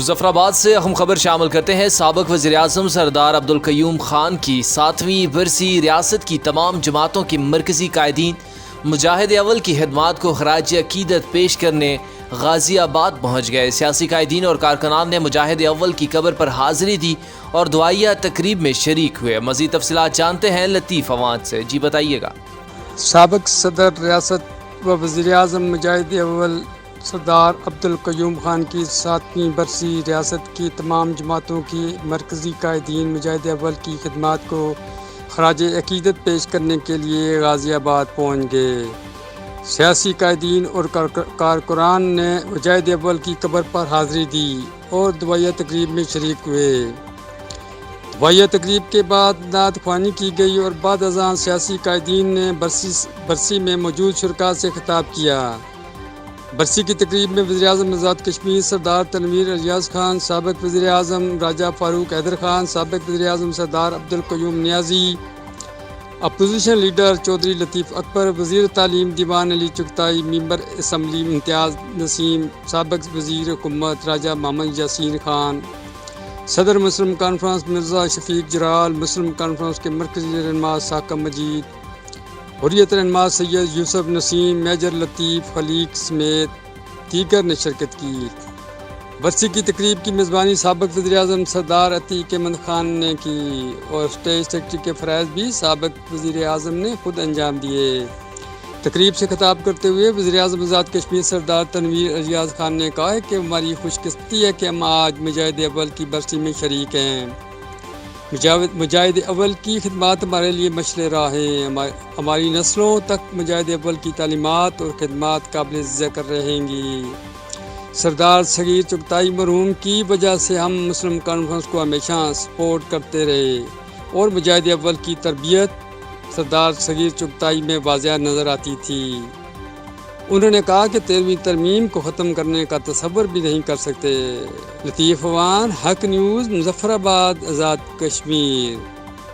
مظفرآباد سے اہم خبر شامل کرتے ہیں۔ سابق وزیر اعظم سردار عبدالقیوم خان کی 7ویں برسی ریاست کی تمام جماعتوں کے مرکزی قائدین مجاہد اول کی خدمات کو خراج عقیدت پیش کرنے غازی آباد پہنچ گئے۔ سیاسی قائدین اور کارکنان نے مجاہد اول کی قبر پر حاضری دی اور دعائیہ تقریب میں شریک ہوئے۔ مزید تفصیلات جانتے ہیں لطیف عواد سے۔ جی بتائیے گا۔ سابق صدر ریاست و وزیر اعظم مجاہد اول سردار عبدالقیوم خان کی 7ویں برسی ریاست کی تمام جماعتوں کی مرکزی قائدین مجاہد اول کی خدمات کو خراج عقیدت پیش کرنے کے لیے غازی آباد پہنچ گئے۔ سیاسی قائدین اور کارکنان نے مجاہد اول کی قبر پر حاضری دی اور دعائیہ تقریب میں شریک ہوئے۔ دعائیہ تقریب کے بعد نعت خوانی کی گئی اور بعد ازاں سیاسی قائدین نے برسی میں موجود شرکاء سے خطاب کیا۔ برسی کی تقریب میں وزیر اعظم آزاد کشمیر سردار تنویر الیاس خان، سابق وزیر اعظم راجہ فاروق حیدر خان، سابق وزیر اعظم سردار عبدالقیوم نیازی، اپوزیشن لیڈر چودھری لطیف اکبر، وزیر تعلیم دیوان علی چغتائی، ممبر اسمبلی امتیاز نسیم، سابق وزیر حکومت راجہ محمد یاسین خان، صدر مسلم کانفرنس مرزا شفیق جرال، مسلم کانفرنس کے مرکزی رہنما ثاقب مجید، حریت رہنما سید یوسف نسیم، میجر لطیف خلیق سمیت دیگر نے شرکت کی۔ برسی کی تقریب کی میزبانی سابق وزیر اعظم سردار عتیق احمد خان نے کی اور اسٹیج سیکرٹری کے فرائض بھی سابق وزیر اعظم نے خود انجام دیے۔ تقریب سے خطاب کرتے ہوئے وزیر اعظم آزاد کشمیر سردار تنویر الیاس خان نے کہا کہ ہماری خوش قسمتی ہے کہ ہم آج مجاہد اول کی برسی میں شریک ہیں۔ مجاہد اول کی خدمات ہمارے لیے مشعل راہ ہیں۔ ہماری نسلوں تک مجاہد اول کی تعلیمات اور خدمات قابل ذکر رہیں گی۔ سردار صغیر چغتائی مرحوم کی وجہ سے ہم مسلم کانفرنس کو ہمیشہ سپورٹ کرتے رہے اور مجاہد اول کی تربیت سردار صغیر چغتائی میں واضح نظر آتی تھی۔ انہوں نے کہا کہ 13ویں ترمیم کو ختم کرنے کا تصور بھی نہیں کر سکتے۔ لطیف عوان، حق نیوز، مظفرآباد، آزاد کشمیر۔